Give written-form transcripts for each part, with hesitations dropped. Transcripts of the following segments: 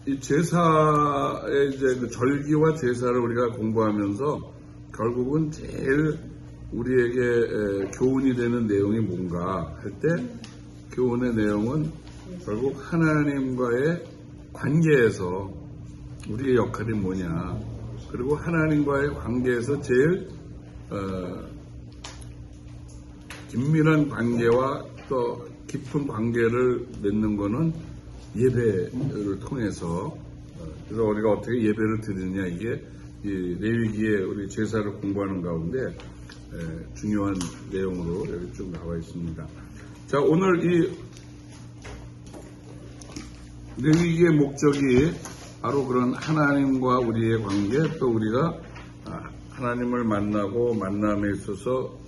이 제사의 이제 그 절기와 제사를 우리가 공부하면서 결국은 제일 우리에게 교훈이 되는 내용이 뭔가 할 때 교훈의 내용은 결국 하나님과의 관계에서 우리의 역할이 뭐냐, 그리고 하나님과의 관계에서 제일 긴밀한 관계와 또 깊은 관계를 맺는 것은 예배를 통해서, 그래서 우리가 어떻게 예배를 드리느냐, 이게 이 레위기에 우리 제사를 공부하는 가운데 중요한 내용으로 여기 쭉 나와 있습니다. 자, 오늘 이 레위기의 목적이 바로 그런 하나님과 우리의 관계, 또 우리가 하나님을 만나고 만남에 있어서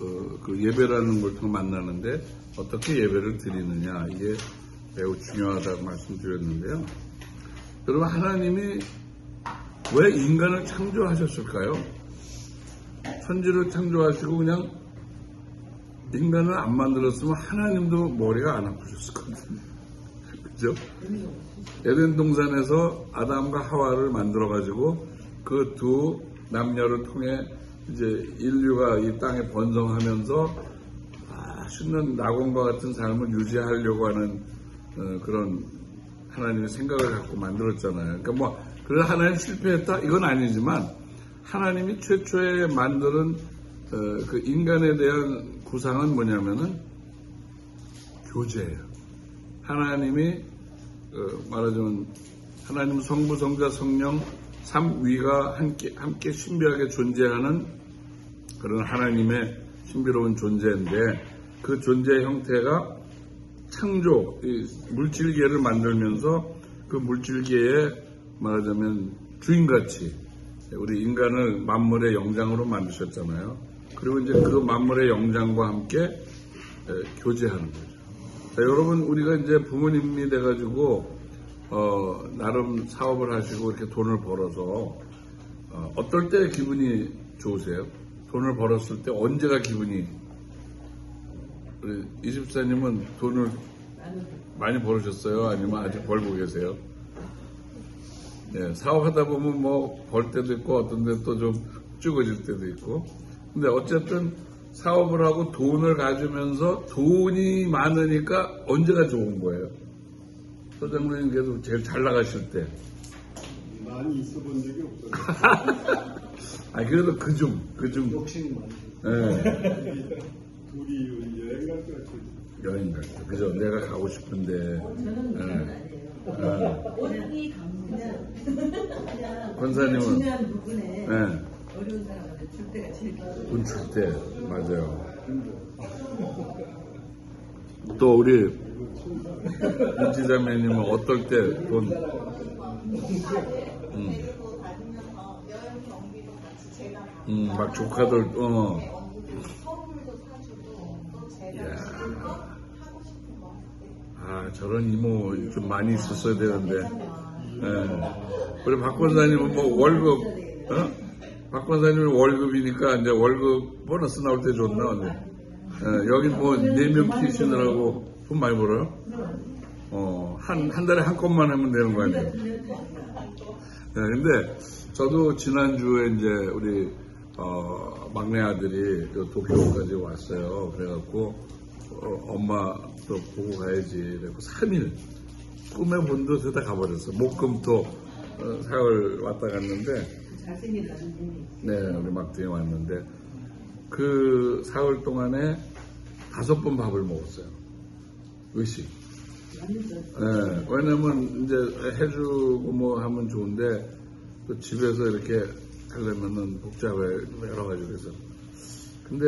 그 예배라는 걸 통해 만나는데 어떻게 예배를 드리느냐, 이게 매우 중요하다고 말씀드렸는데요. 여러분, 하나님이 왜 인간을 창조하셨을까요? 천지를 창조하시고 그냥 인간을 안 만들었으면 하나님도 머리가 안 아프셨을 것 같은데, 그죠? 에덴 동산에서 아담과 하와를 만들어가지고 그 두 남녀를 통해 이제 인류가 이 땅에 번성하면서 맛있는 낙원과 같은 삶을 유지하려고 하는 그런 하나님의 생각을 갖고 만들었잖아요. 그러니까 뭐 그래서 하나님 실패했다 이건 아니지만 하나님이 최초에 만드는 그 인간에 대한 구상은 뭐냐면은 교제예요. 하나님이 말하자면 하나님 성부, 성자, 성령 삼위가 함께 신비하게 존재하는 그런 하나님의 신비로운 존재인데, 그 존재의 형태가 창조, 이 물질계를 만들면서 그 물질계에 말하자면 주인같이 우리 인간을 만물의 영장으로 만드셨잖아요. 그리고 이제 그 만물의 영장과 함께 교제하는 거죠. 자, 여러분, 우리가 이제 부모님이 돼가지고 나름 사업을 하시고 이렇게 돈을 벌어서 어떨 때 기분이 좋으세요? 돈을 벌었을 때 언제가 기분이? 우리 이 집사님은 돈을 많이 벌으셨어요? 아니면 아직 벌고 계세요? 네, 사업하다 보면 뭐 벌 때도 있고 어떤 데 또 좀 죽어질 때도 있고, 근데 어쨌든 사업을 하고 돈을 가지면서 돈이 많으니까 언제가 좋은 거예요? 소장님 그래도 제일 잘 나가실 때. 많이 있어 본 적이 없어요. 그래도 그중. 욕심이 많죠. 네. 둘이 여행 갈 것 같아요. 여행 갈 때. 그죠? 내가 가고 싶은데. 저는 그런 건 아니에요. 어디 가면 그냥 권사님은 중요한 부분에 네. 어려운 사람한테 줄 때가 제일 좋아요. 돈 줄 때. 맞아요. 또 우리 윤지자매님은 어떨 때 돈? 막 조카들, 선물도 사주고 또 제가 하고 싶은 거 할 때. 저런 이모 좀 많이 있었어야 되는데. 우리 박 권사님은 뭐 월급, 박 권사님은 월급이니까 이제 월급 보너스 나올 때 좋나, 언니? 여기 뭐 4명 키우시느라고 돈 많이 벌어요? 한 달에 한 건만 하면 되는 거 아니에요? 근데 저도 지난주에 이제 우리 막내 아들이 도쿄까지 왔어요. 그래갖고 엄마 또 보고 가야지. 그래갖고 3일 꿈에 본 듯 다 가버렸어. 목금토 사흘 왔다 갔는데, 잘생긴 나중에. 네, 우리 막둥이 왔는데 그 사흘 동안에 5번 밥을 먹었어요. 의식. 네, 왜냐면 이제 해주고 뭐 하면 좋은데 또 집에서 이렇게 하려면은 복잡해 여러 가지. 그래서 근데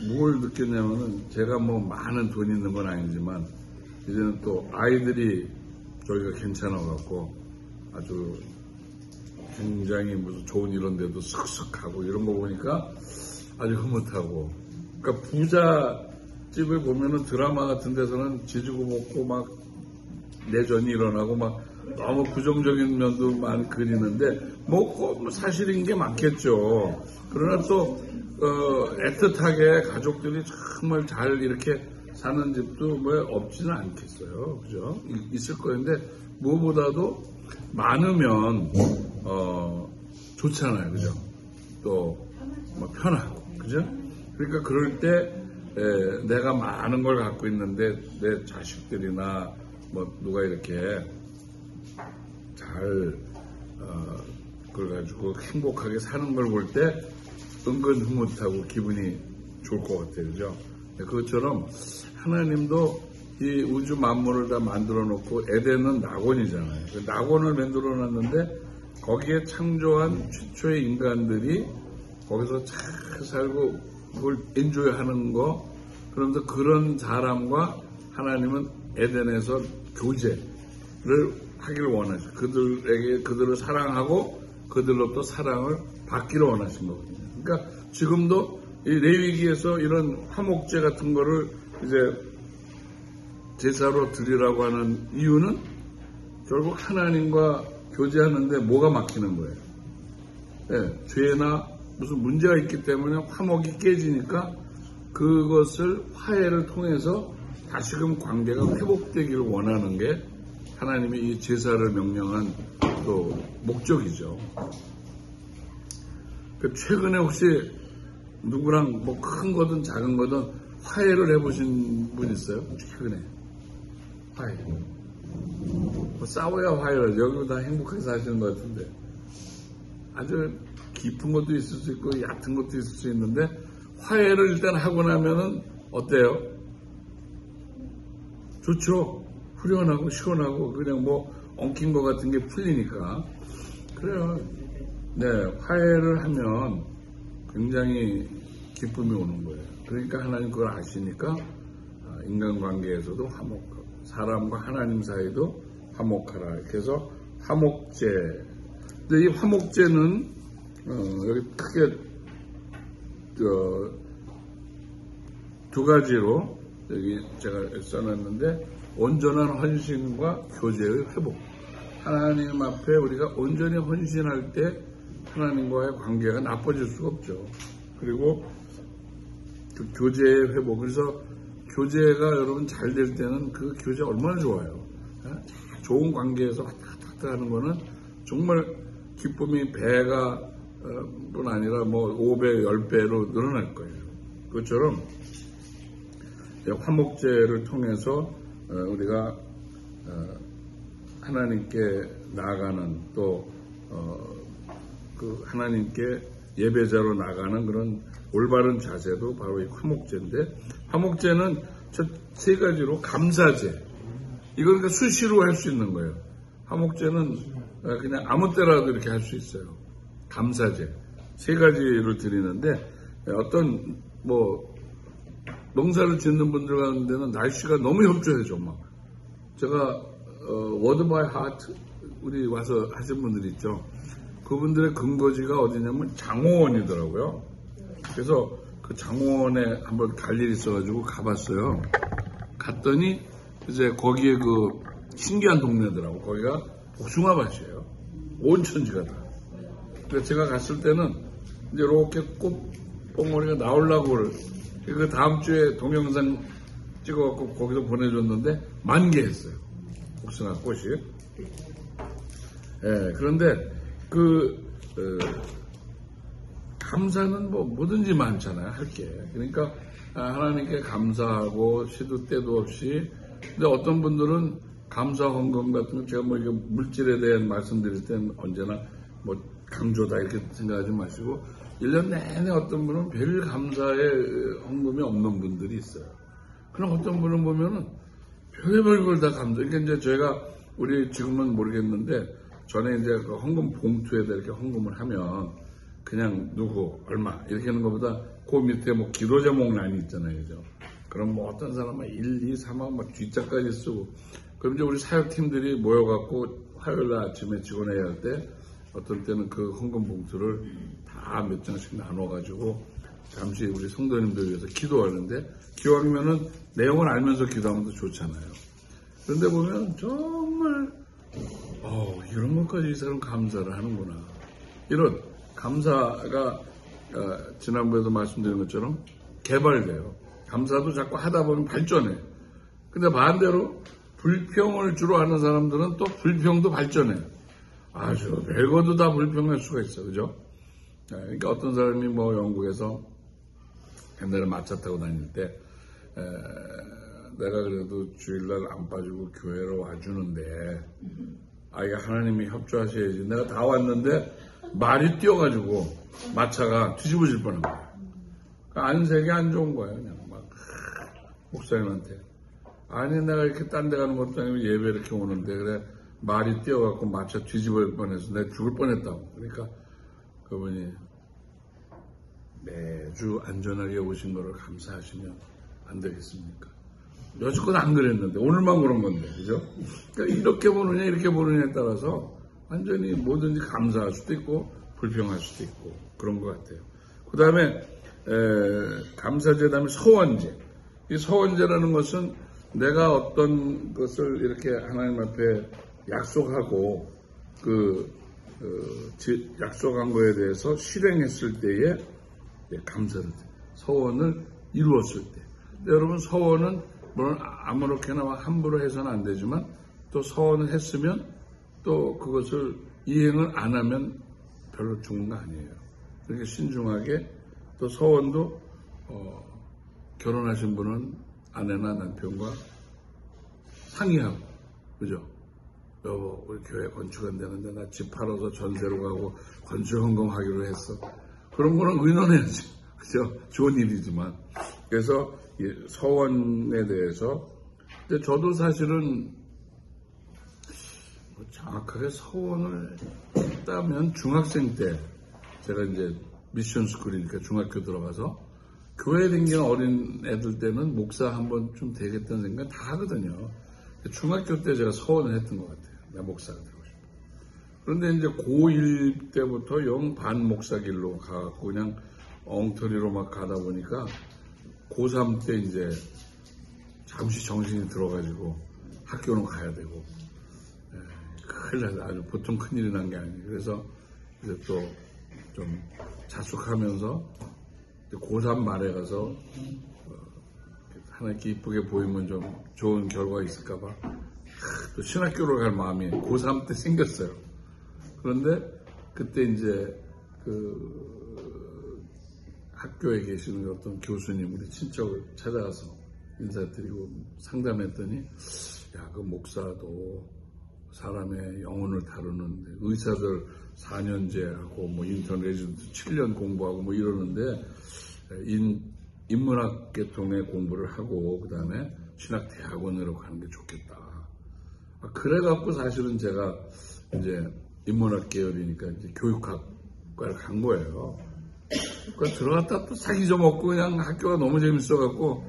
뭘 느꼈냐면은 제가 뭐 많은 돈이 있는 건 아니지만 이제는 또 아이들이 저희가 괜찮아갖고 아주 굉장히 무슨 좋은 이런 데도 슥슥 가고 이런 거 보니까 아주 흐뭇하고, 그러니까 부자 집을 보면은 드라마 같은 데서는 지지고 볶고 막 내전이 일어나고 막 너무 부정적인 면도 많이 그리는데 뭐 사실인 게 많겠죠. 그러나 또 애틋하게 가족들이 정말 잘 이렇게 사는 집도 뭐 없지는 않겠어요. 그죠? 있을 거인데 무엇보다도 많으면 좋잖아요, 그죠? 또 뭐 편하고, 그죠? 그러니까 그럴 때 내가 많은 걸 갖고 있는데 내 자식들이나 뭐 누가 이렇게 잘 그걸 가지고 행복하게 사는 걸 볼 때 은근 흐뭇하고 기분이 좋을 것 같아요, 그죠? 그것처럼 하나님도 이 우주 만물을 다 만들어 놓고 에덴은 낙원이잖아요. 그 낙원을 만들어 놨는데 거기에 창조한 최초의 인간들이 거기서 잘 살고 그걸 엔조이 하는 거, 그러면서 그런 사람과 하나님은 에덴에서 교제를 하기를 원하시고 그들을 사랑하고 그들로부터 사랑을 받기를 원하신 거거든요. 그러니까 지금도 이 레위기에서 이런 화목제 같은 거를 이제 제사로 드리라고 하는 이유는 결국 하나님과 교제하는데 뭐가 막히는 거예요. 네, 죄나 무슨 문제가 있기 때문에 화목이 깨지니까 그것을 화해를 통해서 다시금 관계가 회복되기를 원하는 게 하나님이 이 제사를 명령한 또 목적이죠. 최근에 혹시 누구랑 뭐 큰 거든 작은 거든 화해를 해보신 분 있어요? 최근에 화해. 뭐 싸워야 화해를 하죠. 여기도 다 행복하게 사시는 것 같은데 아주 깊은 것도 있을 수 있고 얕은 것도 있을 수 있는데 화해를 일단 하고 나면은 어때요? 좋죠. 후련하고 시원하고 그냥 뭐 엉킨 것 같은 게 풀리니까 그래요. 네, 화해를 하면 굉장히 기쁨이 오는 거예요. 그러니까 하나님 그걸 아시니까 인간관계에서도 화목하고 사람과 하나님 사이도 화목하라. 이렇게 해서 화목제. 근데 이 화목제는 여기 크게 두 가지로 여기 제가 써놨는데 온전한 헌신과 교제의 회복. 하나님 앞에 우리가 온전히 헌신할 때 하나님과의 관계가 나빠질 수가 없죠. 그리고 그 교제의 회복. 그래서 교제가 여러분 잘 될 때는 그 교제 얼마나 좋아요. 좋은 관계에서 왔다 갔다 하는 거는 정말 기쁨이 배가 뿐 아니라 뭐 5배, 10배로 늘어날 거예요. 그것처럼 화목제를 통해서 우리가 하나님께 나아가는 또 그 하나님께 예배자로 나가는 그런 올바른 자세도 바로 이 화목제인데 화목제는 저 세 가지로 감사제 이걸 그러니까 수시로 할 수 있는 거예요. 화목제는 그냥 아무 때라도 이렇게 할 수 있어요. 감사제 세 가지를 드리는데 어떤 뭐 농사를 짓는 분들 같은 데는 날씨가 너무 협조해줘 막. 제가 워드 바이 하트 우리 와서 하신 분들 있죠. 그분들의 근거지가 어디냐면 장호원이더라고요. 그래서 그 장호원에 한번 갈 일이 있어가지고 가봤어요. 갔더니 이제 거기에 그 신기한 동네더라고. 거기가 복숭아밭이에요. 온천지가 다. 그래서 제가 갔을 때는 이제 이렇게 꽃봉오리가 나오려고 그 다음 주에 동영상 찍어갖고 거기서 보내줬는데 만개했어요. 복숭아 꽃이. 예, 그런데 감사는 뭐 뭐든지 많잖아요. 할 게. 그러니까 하나님께 감사하고 시도 때도 없이. 근데 어떤 분들은 감사 헌금 같은 거 제가 뭐 이게 물질에 대한 말씀드릴 때는 언제나 뭐 강조다 이렇게 생각하지 마시고 1년 내내 어떤 분은 별 감사의 헌금이 없는 분들이 있어요. 그럼 어떤 분은 보면은 별의별 걸 다 감사. 그러니까 이제 저희가 우리 지금은 모르겠는데 전에 이제 그 헌금 봉투에다 이렇게 헌금을 하면 그냥 누구 얼마 이렇게 하는 것보다 그 밑에 뭐 기도 제목란이 있잖아요, 그죠? 그럼 뭐 어떤 사람은 1, 2, 3하고 막 뒷자까지 쓰고 그럼 이제 우리 사역팀들이 모여갖고 화요일날 아침에 직원회의 할 때 어떤 때는 그 헌금 봉투를 다 몇 장씩 나눠가지고 잠시 우리 성도님들 위해서 기도하는데 기도하면은 내용을 알면서 기도하면 더 좋잖아요. 그런데 보면 정말 이런 것까지 이 사람 감사를 하는구나. 이런 감사가 지난번에도 말씀드린 것처럼 개발돼요. 감사도 자꾸 하다 보면 발전해. 근데 반대로 불평을 주로 하는 사람들은 또 불평도 발전해요. 아주 별것도 다 불평할 수가 있어, 그죠? 그러니까 어떤 사람이 뭐 영국에서 옛날에 마차 타고 다닐 때 내가 그래도 주일날 안 빠지고 교회로 와주는데 이게 하나님이 협조하셔야지. 내가 다 왔는데 말이 뛰어가지고 마차가 뒤집어질 뻔한 거야. 안색이 안 좋은 거야. 그냥 막 목사님한테 아니 내가 이렇게 딴 데 가는 것도 아니고 예배 이렇게 오는데 그래 말이 뛰어갖고 마차 뒤집어질 뻔해서 내가 죽을 뻔했다고. 그러니까 그분이 매주 안전하게 오신 거를 감사하시면 안 되겠습니까? 여지껏 안 그랬는데 오늘만 그런 건데, 그죠? 그러니까 이렇게 보느냐 이렇게 보느냐에 따라서 완전히 뭐든지 감사할 수도 있고 불평할 수도 있고 그런 것 같아요. 그 다음에 감사제 다음에 서원제. 이 서원제라는 것은 내가 어떤 것을 이렇게 하나님 앞에 약속하고 약속한 거에 대해서 실행했을 때에 감사를 해. 서원을 이루었을 때. 여러분 서원은 물론 아무렇게나 함부로 해서는 안 되지만 또 서원을 했으면 또 그것을 이행을 안 하면 별로 좋은 거 아니에요. 그렇게 신중하게 또 서원도 결혼하신 분은 아내나 남편과 상의하고, 그죠? 여보, 우리 교회 건축 안 되는데 나 집 팔아서 전세로 가고 건축 헌금하기로 했어. 그런 거는 의논해야지. 그죠? 좋은 일이지만. 그래서 서원에 대해서 근데 저도 사실은 정확하게 서원을 했다면 중학생 때 제가 이제 미션 스쿨이니까 중학교 들어가서 교회 다니는 어린 애들 때는 목사 한번 좀 되겠다는 생각 다 하거든요. 중학교 때 제가 서원을 했던 것 같아요. 나 목사가 되고 싶어. 그런데 이제 고1 때부터 영 반 목사 길로 가갖고 그냥 엉터리로 막 가다 보니까 고3 때 이제 잠시 정신이 들어가지고 학교는 가야 되고 큰일 나서 아주 보통 큰일이 난 게 아니에요. 그래서 이제 또 좀 자숙하면서 고3 말에 가서 하나님께 이쁘게 보이면 좀 좋은 결과가 있을까봐 또 신학교로 갈 마음이 고3 때 생겼어요. 그런데 그때 이제 학교에 계시는 어떤 교수님, 우리 친척을 찾아가서 인사드리고 상담했더니, 야, 그 목사도 사람의 영혼을 다루는데, 의사들 4년제하고, 뭐, 인턴 레지던트 7년 공부하고, 뭐, 이러는데, 인문학 계통의 공부를 하고, 그 다음에 신학대학원으로 가는 게 좋겠다. 그래갖고 사실은 제가 이제 인문학 계열이니까 이제 교육학과를 간 거예요. 그러니까 들어갔다 또 사기 좀 먹고 그냥 학교가 너무 재밌어갖고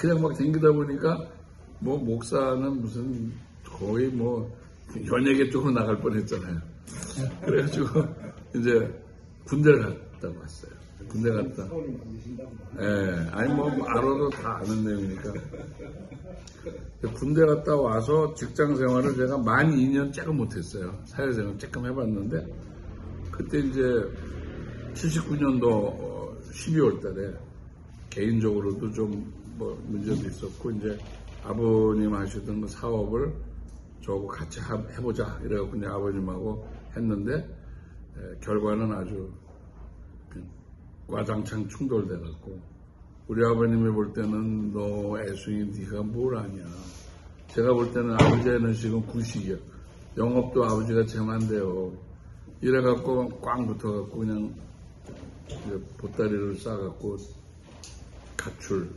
그냥 막 댕기다 보니까 뭐 목사는 무슨 거의 뭐 연예계 쪽으로 나갈 뻔했잖아요. 그래가지고 이제 군대를 갔다 왔어요. 군대 갔다. 아니 뭐 알아도 다 아는 내용이니까. 군대 갔다 와서 직장 생활을 제가 만 2년 조금 못했어요. 사회생활 조금 해봤는데 그때 이제 79년도 12월 달에 개인적으로도 좀 뭐 문제도 있었고 이제 아버님 하시던 그 사업을 저하고 같이 해보자 이래갖고 이제 아버님하고 했는데 결과는 아주 와장창 충돌돼갖고 우리 아버님이 볼 때는 너 애순이 네가 뭘 아냐. 제가 볼 때는 아버지는 지금 구식이야. 영업도 아버지가 제일 안 돼요. 이래갖고 꽝 붙어갖고 그냥 보따리를 싸갖고 가출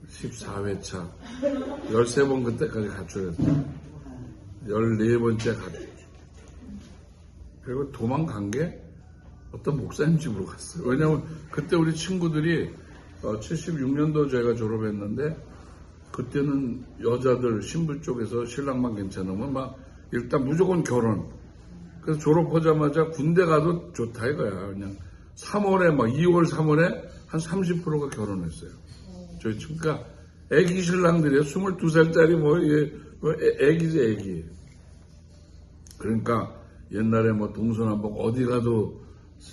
14회차 13번 그때까지 가출했어요. 14번째 가출. 그리고 도망간 게 어떤 목사님 집으로 갔어요. 왜냐면 그때 우리 친구들이 76년도 제가 졸업했는데 그때는 여자들 신부 쪽에서 신랑만 괜찮으면 막 일단 무조건 결혼. 그래서 졸업하자마자 군대 가도 좋다 이거야. 그냥 3월에 막 2월 3월에 한 30%가 결혼했어요. 저희 친구. 그러니까 애기 신랑들이에요. 22살짜리 뭐 애기지 애기. 그러니까 옛날에 뭐 동서남북 어디 가도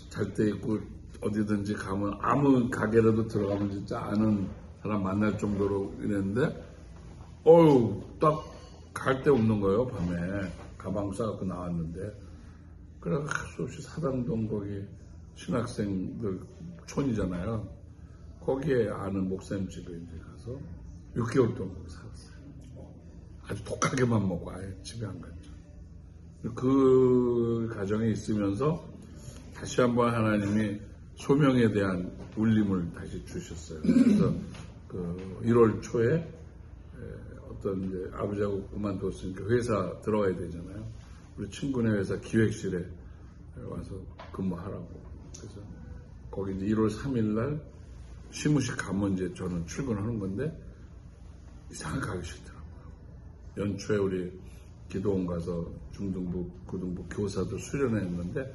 잘 때 있고 어디든지 가면 아무 가게라도 들어가면 진짜 아는 사람 만날 정도로 이랬는데 딱 갈 데 없는 거예요. 밤에 가방 싸갖고 나왔는데, 그래서 수 없이 사당동 거기 신학생들 촌이잖아요. 거기에 아는 목사님 집에 이제 가서 6개월 동안 살았어요. 아주 독하게만 먹고 아예 집에 안 갔죠. 그 가정에 있으면서 다시 한번 하나님이 소명에 대한 울림을 다시 주셨어요. 그래서 그 1월 초에 어떤 이제 아버지하고 그만뒀으니까 회사 들어가야 되잖아요. 우리 친구네 회사 기획실에 와서 근무하라고. 그래서 거기 이제 1월 3일 날 시무식 가면 이제 저는 출근하는 건데 이상하게 가기 싫더라고요. 연초에 우리 기도원 가서 중등부, 고등부 교사도 수련했는데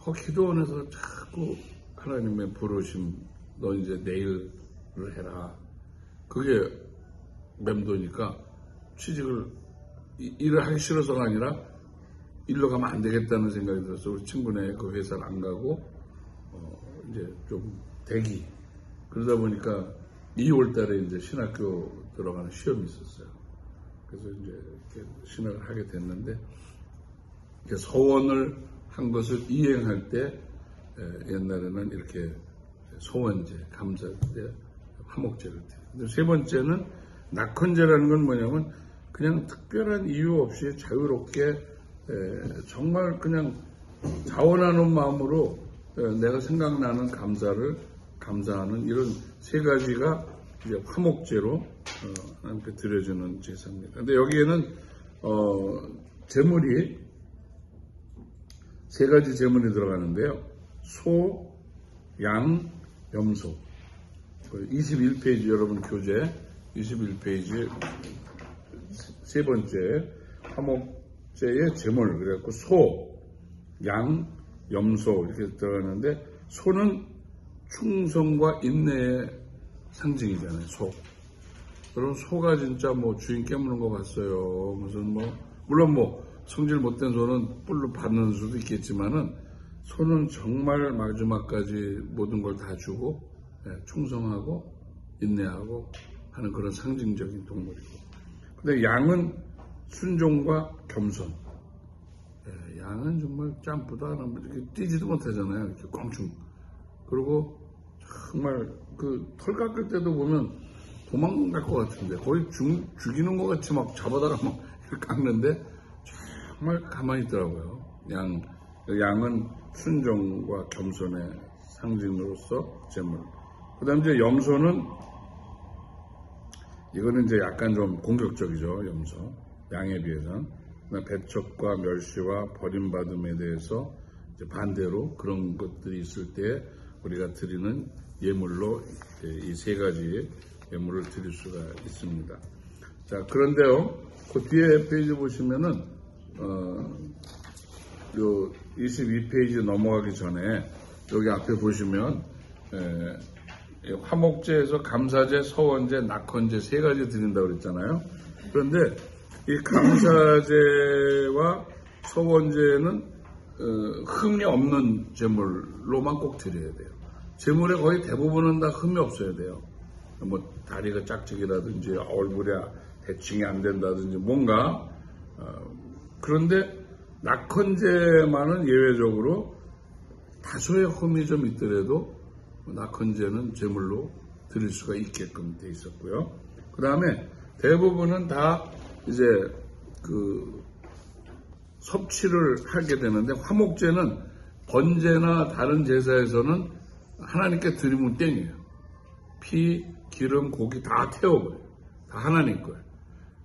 거기 기도원에서 자꾸 하나님의 부르심, 너 이제 내일을 해라. 그게 맴도니까 취직을 일을 하기 싫어서가 아니라 일로 가면 안 되겠다는 생각이 들어서 우리 친구네 그 회사를 안 가고 이제 좀 대기. 그러다 보니까 2월 달에 이제 신학교 들어가는 시험이 있었어요. 그래서 이제 이렇게 신학을 하게 됐는데 서원을 한 것을 이행할 때 옛날에는 이렇게 소원제, 감사제, 화목제를 드려요. 세 번째는 낙헌제라는 건 뭐냐면 그냥 특별한 이유 없이 자유롭게 정말 그냥 자원하는 마음으로 내가 생각나는 감사하는 이런 세 가지가 이제 화목제로 하나님께 드려주는 제사입니다. 근데 여기에는 제물이 세 가지 제물이 들어가는데요. 소, 양, 염소. 21페이지 여러분 교재 21페이지 세 번째 화목제의 제물 그래갖고 소, 양, 염소 이렇게 들어가는데 소는 충성과 인내의 상징이잖아요. 소. 그럼 소가 진짜 뭐 주인 깨무는 거 봤어요. 무슨 물론 성질 못된 소는 뿔로 받는 수도 있겠지만은 소는 정말 마지막까지 모든 걸 다 주고 충성하고 인내하고 하는 그런 상징적인 동물이고. 근데 양은 순종과 겸손. 양은 정말 짬보다 이렇게 뛰지도 못하잖아요. 이렇게 껑충. 그리고 정말 그 털 깎을 때도 보면 도망갈 것 같은데 거의 죽이는 것 같이 막 잡아다가 막 이렇게 깎는데 정말 가만히 있더라고요. 양은 순종과 겸손의 상징으로서 제물. 그 다음 이제 염소는 이거는 이제 약간 좀 공격적이죠. 염소. 양에 비해서는. 배척과 멸시와 버림받음에 대해서 이제 반대로 그런 것들이 있을 때 우리가 드리는 예물로 이 세 가지 예물을 드릴 수가 있습니다. 자, 그런데요, 그 뒤에 페이지 보시면은, 요 22페이지 넘어가기 전에 여기 앞에 보시면, 화목제에서 감사제, 서원제, 낙헌제 세 가지 드린다고 그랬잖아요. 그런데 이 감사제와 서원제는 흠이 없는 제물로만 꼭 드려야 돼요. 제물의 거의 대부분은 다 흠이 없어야 돼요. 뭐 다리가 짝짝이라든지 얼굴에 대칭이 안 된다든지 뭔가 그런데 낙헌제만은 예외적으로 다소의 흠이 좀 있더라도 낙헌제는 제물로 드릴 수가 있게끔 돼 있었고요. 그 다음에 대부분은 다 이제 그 섭취를 하게 되는데 화목제는 번제나 다른 제사에서는 하나님께 드리면 땡이에요. 피, 기름, 고기 다 태워버려요. 다 하나님 거예요.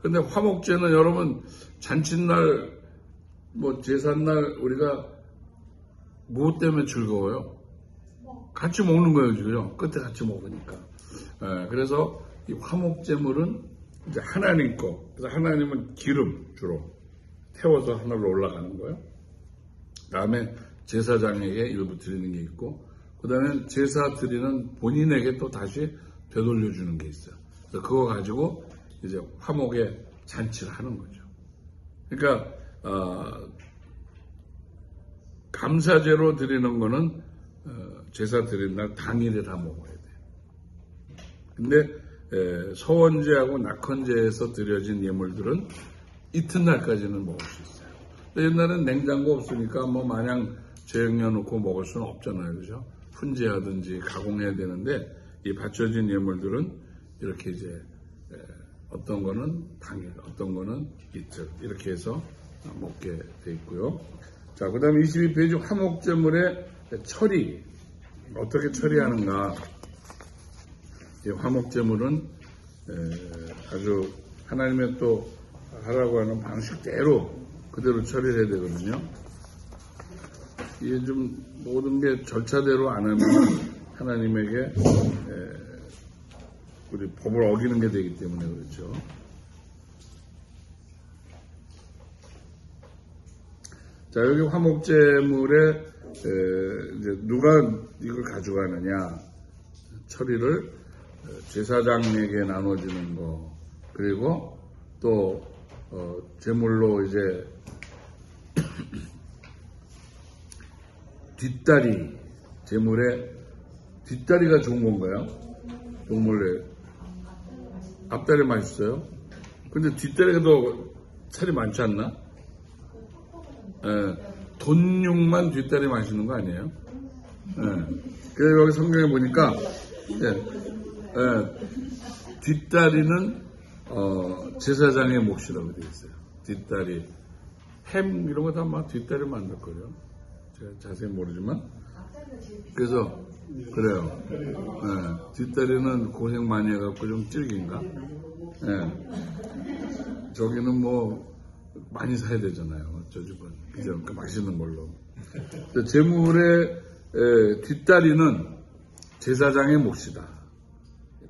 근데 화목제는 여러분 잔칫날 뭐 제삿날 우리가 무엇 때문에 즐거워요? 같이 먹는 거예요, 지금요. 끝에 같이 먹으니까. 그래서 이 화목제물은 이제 하나님 거. 그래서 하나님은 기름 주로 태워서 하늘로 올라가는 거예요. 다음에 제사장에게 일부 드리는 게 있고, 그 다음에 제사 드리는 본인에게 또 다시 되돌려주는 게 있어요. 그래서 그거 가지고 이제 화목의 잔치를 하는 거죠. 그러니까, 감사제로 드리는 거는, 제사 드리는 날 당일에 다 먹어야 돼요. 근데, 서원제하고 낙헌제에서 드려진 예물들은 이튿날까지는 먹을 수 있어요. 옛날엔 냉장고 없으니까 뭐 마냥 저녁 넣고 먹을 수는 없잖아요. 그죠? 훈제하든지 가공해야 되는데 이 받쳐진 예물들은 이렇게 이제 어떤 거는 당일, 어떤 거는 이틀 이렇게 해서 먹게 돼 있고요. 자, 그 다음에 22페이지 화목제물의 처리. 어떻게 처리하는가. 이 화목제물은 아주 하나님의 또 하라고 하는 방식대로 그대로 처리를 해야 되거든요. 이게 좀 모든 게 절차대로 안 하면 하나님에게 우리 법을 어기는 게 되기 때문에 그렇죠. 자, 여기 화목제물에 이제 누가 이걸 가져가느냐 처리를 제사장에게 나눠지는 거, 그리고 또 제물로 이제 뒷다리, 제물에 뒷다리가 좋은 건가요? 동물에 앞다리 맛있어요? 근데 뒷다리가 더 살이 많지 않나? 돈육만 뒷다리 맛있는 거 아니에요? 그래서 여기 성경에 보니까 뒷다리는 제사장의 몫이라고 되어 있어요. 뒷다리, 햄 이런 거 다 막 뒷다리 만들 거예요. 제가 자세히 모르지만. 그래서 그래요. 뒷다리는 고생 많이 해갖고 좀 질긴가? 저기는 뭐 많이 사야 되잖아요. 저 집은 그죠? 그 맛있는 걸로. 제물의 뒷다리는 제사장의 몫이다.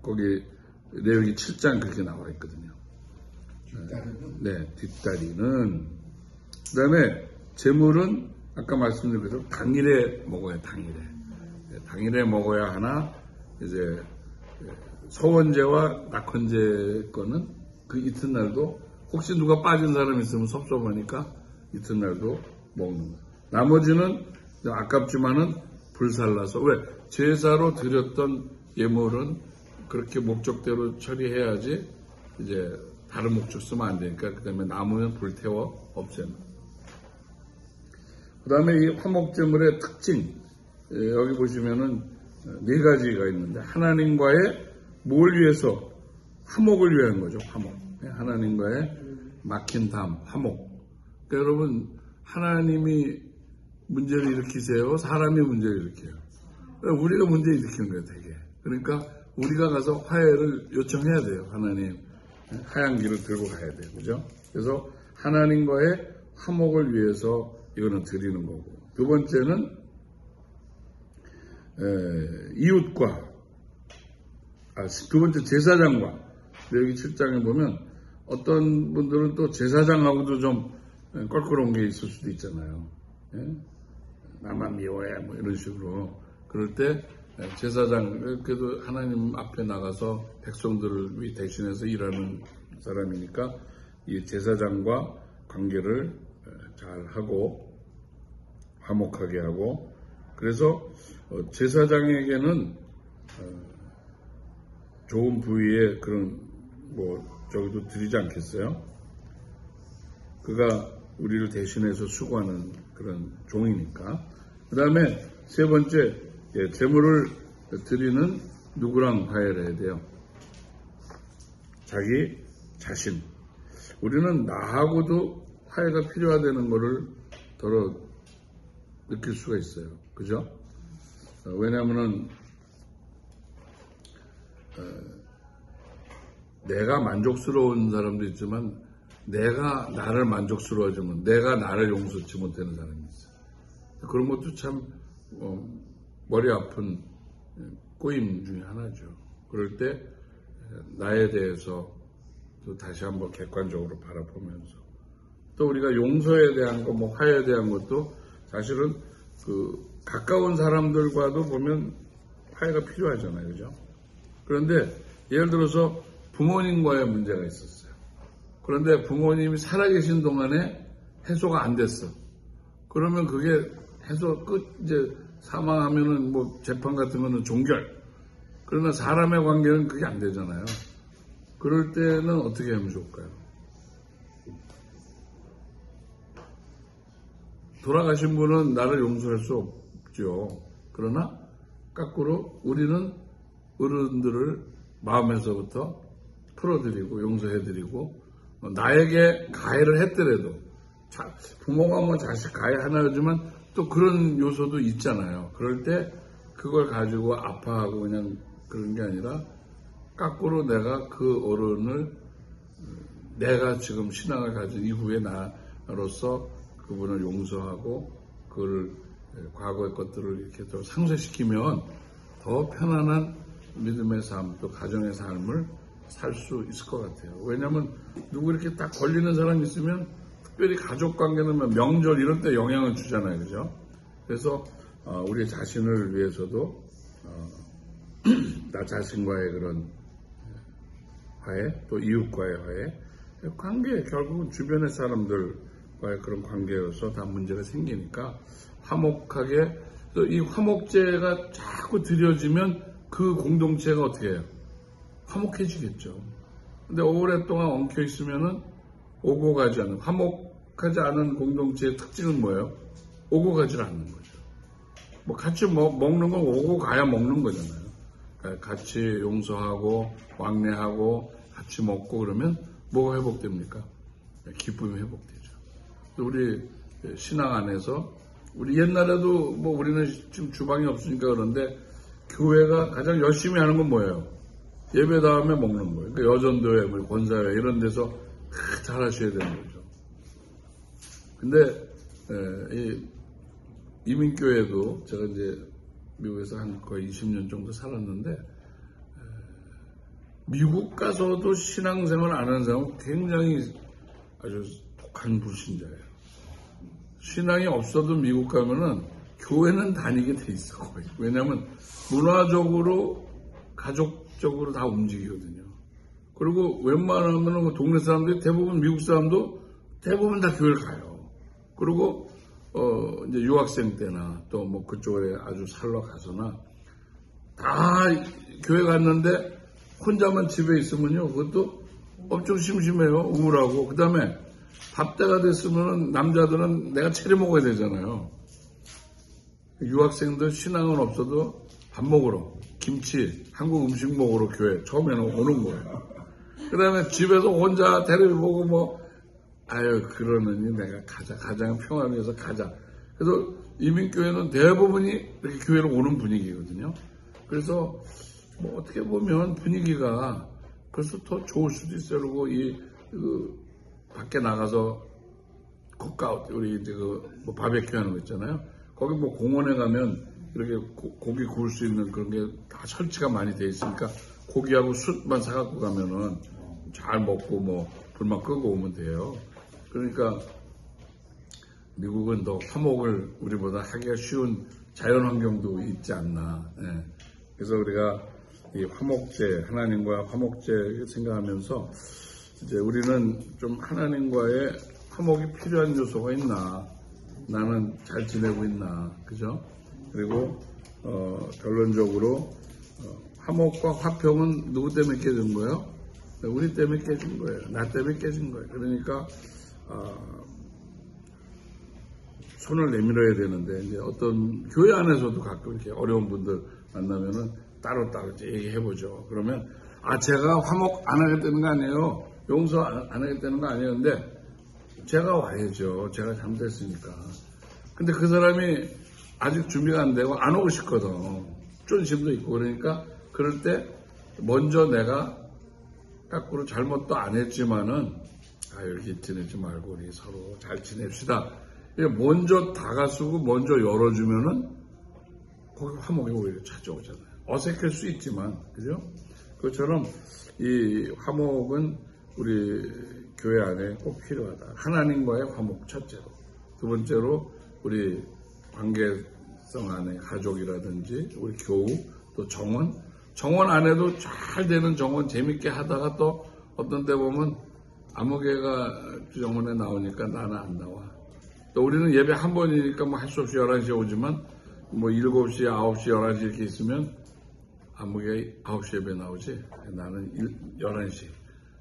거기 레위기 7장 그렇게 나와 있거든요. 네, 뒷다리는. 그 다음에 제물은 아까 말씀드린 것처럼 당일에 먹어야 당일에. 당일에 먹어야 하나, 이제 서원제와 낙헌제 거는 그 이튿날도 혹시 누가 빠진 사람 있으면 섭섭하니까 이튿날도 먹는 거예요. 나머지는 아깝지만은 불살라서, 왜? 제사로 드렸던 예물은 그렇게 목적대로 처리해야지 이제 다른 목적 쓰면 안 되니까 그 다음에 남으면 불태워 없애는. 그 다음에 이 화목제물의 특징, 여기 보시면은 4가지가 있는데, 하나님과의 뭘 위해서? 화목을 위한 거죠, 화목. 하나님과의 막힌 담, 화목. 그러니까 여러분, 하나님이 문제를 일으키세요? 사람이 문제를 일으켜요? 우리가 문제 일으키는 거예요, 되게. 그러니까 우리가 가서 화해를 요청해야 돼요, 하나님. 하얀 길을 들고 가야 돼요, 그죠? 그래서 하나님과의 화목을 위해서 이거는 드리는 거고. 두 번째는 이웃과, 두 번째 제사장과. 여기 7장에 보면 어떤 분들은 또 제사장하고도 좀 껄끄러운 게 있을 수도 있잖아요. 나만 미워해 뭐 이런 식으로. 그럴 때 제사장, 그래도 하나님 앞에 나가서 백성들을 대신해서 일하는 사람이니까 이 제사장과 관계를 잘 하고 화목하게 하고, 그래서 제사장에게는 좋은 부위에 그런 저기도 드리지 않겠어요? 그가 우리를 대신해서 수고하는 그런 종이니까. 그 다음에 세 번째, 제물을 드리는 누구랑 화해를 해야 돼요? 자기 자신. 우리는 나하고도 화해가 필요하다는 것을 더러 느낄 수가 있어요. 그죠? 왜냐하면은 내가 만족스러운 사람도 있지만 내가 나를 만족스러워지면 내가 나를 용서치 못하는 사람이 있어요. 그런 것도 참 머리 아픈 꼬임 중에 하나죠. 그럴 때 나에 대해서 또 다시 한번 객관적으로 바라보면서, 또 우리가 용서에 대한 거, 화해에 대한 것도 사실은 가까운 사람들과도 보면 화해가 필요하잖아요. 그죠? 그런데 예를 들어서 부모님과의 문제가 있었어요. 그런데 부모님이 살아계신 동안에 해소가 안 됐어. 그러면 그게 해소 이제 사망하면은 재판 같은 거는 종결. 그러나 사람의 관계는 그게 안 되잖아요. 그럴 때는 어떻게 하면 좋을까요? 돌아가신 분은 나를 용서할 수 없죠. 그러나 거꾸로 우리는 어른들을 마음에서부터 풀어드리고 용서해드리고 나에게 가해를 했더라도 부모가 뭐 자식 가해 하나지만 또 그런 요소도 있잖아요. 그럴 때 그걸 가지고 아파하고 그냥 그런 게 아니라 거꾸로 내가 그 어른을 내가 지금 신앙을 가진 이후에 나로서 그분을 용서하고 그걸 과거의 것들을 이렇게 또 상쇄시키면 더 편안한 믿음의 삶, 또 가정의 삶을 살 수 있을 것 같아요. 왜냐하면 누구 이렇게 딱 걸리는 사람이 있으면 특별히 가족 관계는 명절 이런 때 영향을 주잖아요. 그죠? 그래서 우리 자신을 위해서도 나 자신과의 그런 화해, 또 이웃과의 화해, 관계, 결국은 주변의 사람들과의 그런 관계여서 다 문제가 생기니까 화목하게, 또 이 화목제가 자꾸 드려지면 그 공동체가 어떻게 해요? 화목해지겠죠. 근데 오랫동안 엉켜 있으면은 오고 가지 않는, 화목하지 않은 공동체의 특징은 뭐예요? 오고 가지 않는 거죠. 뭐 같이 먹는 건 오고 가야 먹는 거잖아요. 같이 용서하고 왕래하고 같이 먹고 그러면 뭐가 회복됩니까? 기쁨이 회복되죠. 우리 신앙 안에서 우리 옛날에도 뭐 우리는 지금 주방이 없으니까 그런데 교회가 가장 열심히 하는 건 뭐예요? 예배 다음에 먹는 거예요. 그러니까 여전도회, 권사회 이런 데서 잘 하셔야 되는 거죠. 근데 이 이민교회도 제가 이제 미국에서 한 거의 20년 정도 살았는데 미국 가서도 신앙생활 안 하는 사람은 굉장히 아주 독한 불신자예요. 신앙이 없어도 미국 가면은 교회는 다니게 돼 있어 거의. 왜냐하면 문화적으로 가족적으로 다 움직이거든요. 그리고 웬만하면 동네 사람들이 대부분 미국 사람도 대부분 다 교회를 가요. 그리고 이제 유학생 때나 또 뭐 그쪽에 아주 살러 가서나 다 교회 갔는데 혼자만 집에 있으면요 그것도 엄청 심심해요. 우울하고. 그 다음에 밥 때가 됐으면 남자들은 내가 차려 먹어야 되잖아요. 유학생들 신앙은 없어도 밥 먹으러 김치 한국 음식 먹으러 교회 처음에는 오는 거예요. 그 다음에 집에서 혼자 텔레비 보고 뭐 아유 그러느니 내가 가자 가장 평화를 위해서 가자. 그래서 이민교회는 대부분이 이렇게 교회로 오는 분위기거든요. 그래서 뭐 어떻게 보면 분위기가 그래서 더 좋을 수도 있어요. 그리고 밖에 나가서 쿡아웃 우리 이제 뭐 바베큐 하는 거 있잖아요. 거기 뭐 공원에 가면 이렇게 고기 구울 수 있는 그런 게 다 설치가 많이 돼 있으니까 고기하고 숯만 사갖고 가면은 잘 먹고 뭐 불만 끄고 오면 돼요. 그러니까 미국은 더 화목을 우리보다 하기가 쉬운 자연 환경도 있지 않나. 예. 그래서 우리가 이 화목제, 하나님과 화목제 생각하면서 이제 우리는 좀 하나님과의 화목이 필요한 요소가 있나, 나는 잘 지내고 있나, 그죠? 그리고 결론적으로 화목과 화평은 누구 때문에 깨진 거예요? 우리 때문에 깨진 거예요. 나 때문에 깨진 거예요. 그러니까 손을 내밀어야 되는데 이제 어떤 교회 안에서도 가끔 이렇게 어려운 분들 만나면은 따로따로 이제 얘기해보죠. 그러면 제가 화목 안 하겠다는 거 아니에요. 용서 안 하겠다는 거 아니에요. 근데 제가 와야죠. 제가 잘못했으니까. 근데 그 사람이 아직 준비가 안 되고 안 오고 싶거든. 쫀심도 있고 그러니까 그럴 때 먼저 내가 거꾸로 잘못도 안 했지만은 이렇게 지내지 말고 우리 서로 잘 지냅시다. 먼저 다가서고 먼저 열어주면은 거기 화목이 오히려 찾아오잖아요. 어색할 수 있지만 그죠? 그것처럼 이 화목은 우리 교회 안에 꼭 필요하다. 하나님과의 화목 첫째로. 두 번째로 우리 관계성 안에 가족이라든지 우리 교우 또 정원 안에도 잘 되는 정원 재밌게 하다가 또 어떤 때 보면 아무 개가 정원에 나오니까 나는 안 나와. 또 우리는 예배 한 번이니까 뭐 할 수 없이 11시에 오지만 뭐 7시, 9시, 11시 이렇게 있으면 아무 개 9시 예배 나오지. 나는 11시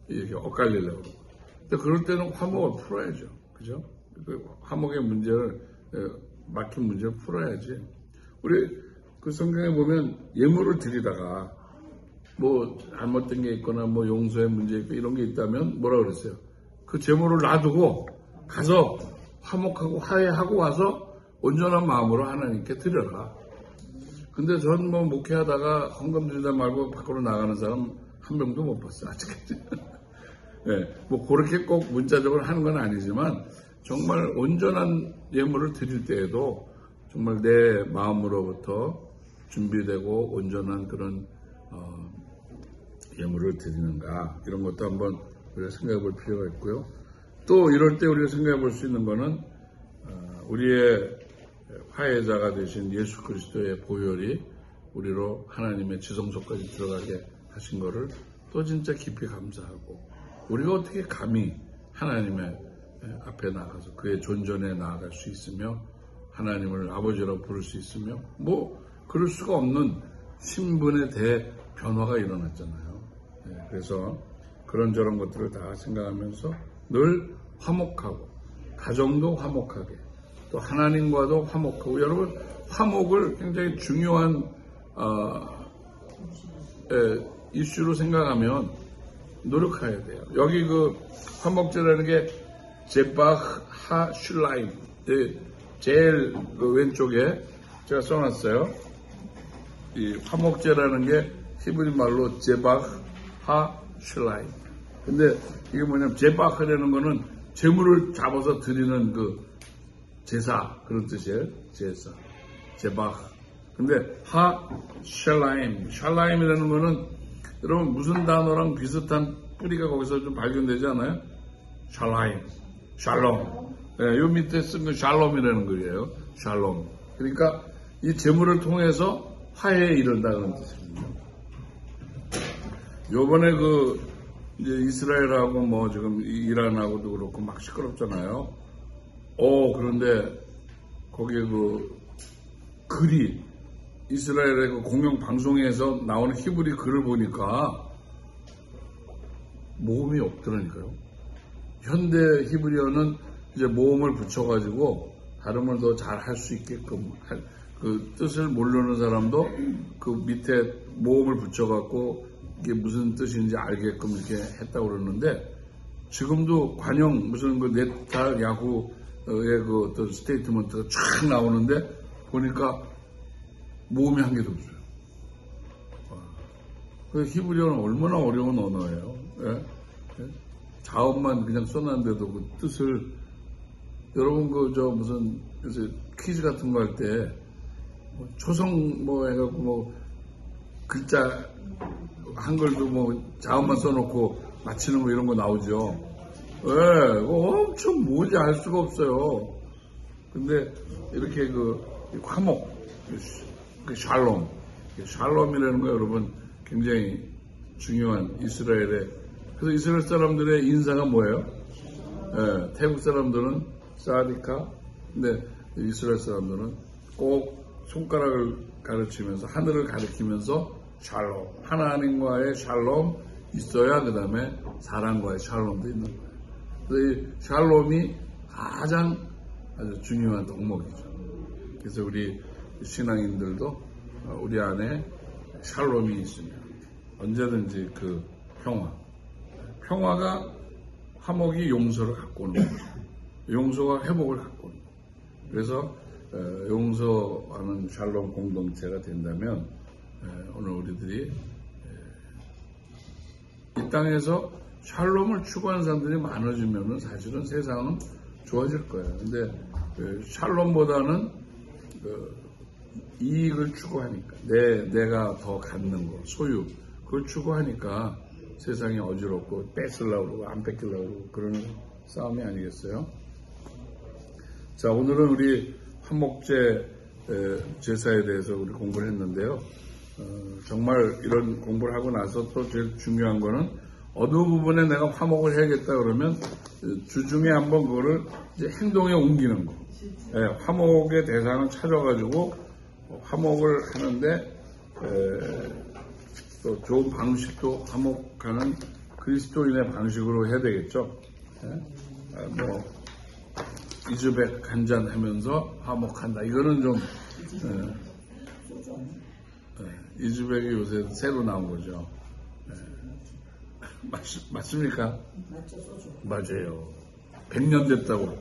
이렇게 엇갈리려고. 근데 그럴 때는 화목을 풀어야죠. 그죠? 그 화목의 문제를 막힌 문제를 풀어야지. 우리 그 성경에 보면 예물을 드리다가 뭐 잘못된 게 있거나 뭐 용서의 문제 있고 이런 게 있다면 뭐라 그랬어요? 그 제물을 놔두고 가서 화목하고 화해하고 와서 온전한 마음으로 하나님께 드려라. 근데 전 뭐 목회하다가 헌금 드리다 말고 밖으로 나가는 사람 한 명도 못 봤어요. 아직까지. 네, 뭐 그렇게 꼭 문자적으로 하는 건 아니지만 정말 온전한 예물을 드릴 때에도 정말 내 마음으로부터 준비되고 온전한 그런 예물을 드리는가 이런 것도 한번 우리가 생각해 볼 필요가 있고요. 또 이럴 때 우리가 생각해 볼 수 있는 것은 우리의 화해자가 되신 예수 그리스도의 보혈이 우리로 하나님의 지성소까지 들어가게 하신 것을 또 진짜 깊이 감사하고 우리가 어떻게 감히 하나님의 앞에 나가서 그의 존전에 나아갈 수 있으며 하나님을 아버지라고 부를 수 있으며 뭐 그럴 수가 없는 신분의 대변화가 일어났잖아요. 그래서 그런저런 것들을 다 생각하면서 늘 화목하고 가정도 화목하게 또 하나님과도 화목하고 여러분 화목을 굉장히 중요한 이슈로 생각하면 노력해야 돼요. 여기 그 화목제라는 게 제바흐 하 슐라임 제일 그 왼쪽에 제가 써놨어요. 이 화목제라는 게 히브리 말로 제바흐 하 슐라임. 근데 이게 뭐냐면 제바흐라는 거는 재물을 잡아서 드리는 그 제사 그런 뜻이에요. 제사 제바흐. 근데 하 샬라임 샬라임이라는 거는 여러분 무슨 단어랑 비슷한 뿌리가 거기서 좀 발견되지 않아요? 샬라임 샬롬. 네, 요 밑에 쓴 건 샬롬이라는 거예요. 샬롬. 그러니까 이 재물을 통해서 화해에 이른다는 뜻입니다. 요번에 그 이제 이스라엘하고 뭐 지금 이란하고도 그렇고 막 시끄럽잖아요. 그런데 거기에 그 글이 이스라엘의 그 공영 방송에서 나오는 히브리 글을 보니까 모음이 없더라니까요. 현대 히브리어는 이제 모음을 붙여가지고 발음을 더 잘 할 수 있게끔 그 뜻을 모르는 사람도 그 밑에 모음을 붙여갖고 이게 무슨 뜻인지 알게끔 이렇게 했다고 그러는데 지금도 관용 무슨 그 네타야후의 그 어떤 스테이트먼트가 쫙 나오는데 보니까 모음이 한 개도 없어요. 그 히브리어는 얼마나 어려운 언어예요. 예? 예? 자음만 그냥 써놨는데도 그 뜻을 여러분 그 저 무슨 퀴즈 같은 거 할 때 초성 뭐 해갖고 뭐 글자 한글도 뭐 자음만 써놓고 맞히는 거 이런 거 나오죠. 예, 엄청 뭔지 알 수가 없어요. 근데 이렇게 그 화목, 그 샬롬, 샬롬이라는 거 여러분 굉장히 중요한 이스라엘의 그래서 이스라엘 사람들의 인사가 뭐예요? 예, 태국 사람들은 사디카, 근데 이스라엘 사람들은 꼭 손가락을 가르치면서 하늘을 가리키면서 샬롬, 하나님과의 샬롬 있어야 그 다음에 사람과의 샬롬도 있는 거예요. 그래서 이 샬롬이 가장 아주 중요한 덕목이죠. 그래서 우리 신앙인들도 우리 안에 샬롬이 있으면 언제든지 그 평화가 화목이 용서를 갖고 오는 거죠. 용서가 회복을 갖고 오는 거예요. 그래서 용서하는 샬롬 공동체가 된다면 오늘 우리들이 이 땅에서 샬롬을 추구하는 사람들이 많아지면 사실은 세상은 좋아질 거예요. 근데 샬롬보다는 이익을 추구하니까 내가 더 갖는 거 소유 그걸 추구하니까 세상이 어지럽고 뺏으려고 그러고 안 뺏기려고 그러고 그런 싸움이 아니겠어요? 자, 오늘은 우리 화목제 제사에 대해서 우리 공부를 했는데요. 정말 이런 공부를 하고 나서 또 제일 중요한 거는 어느 부분에 내가 화목을 해야겠다 그러면 주중에 한번 그거를 이제 행동에 옮기는 거. 화목의 대상을 찾아가지고 화목을 하는데 또 좋은 방식도 화목하는 그리스도인의 방식으로 해야 되겠죠. 이즈백 한잔 하면서 화목한다. 이거는 좀 이즈백이 요새 새로 나온 거죠. 맞습니까? 맞죠, 소주. 맞아요. 100년 됐다고.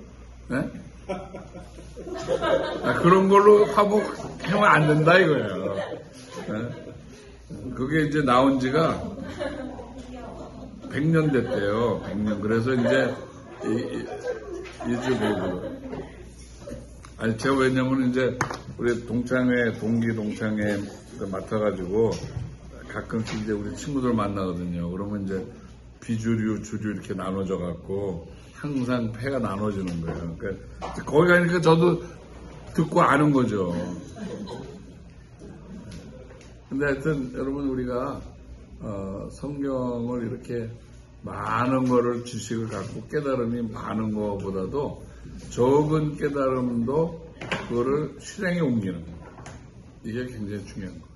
그런 걸로 화목하면 안 된다 이거예요. 그게 이제 나온 지가 100년 됐대요. 100년. 그래서 이제 이즈백으로. 아니 제가 왜냐면 이제 우리 동창회 동기 동창회 맡아가지고 가끔씩 이제 우리 친구들 만나거든요. 그러면 이제 비주류 주류 이렇게 나눠져 갖고 항상 패가 나눠지는 거예요. 그러니까 거기 가니까 저도 듣고 아는 거죠. 근데 하여튼 여러분 우리가 성경을 이렇게 많은 거를 지식을 갖고 깨달음이 많은 것보다도 적은 깨달음도 그거를 실행에 옮기는 거. 이게 굉장히 중요한 거예요.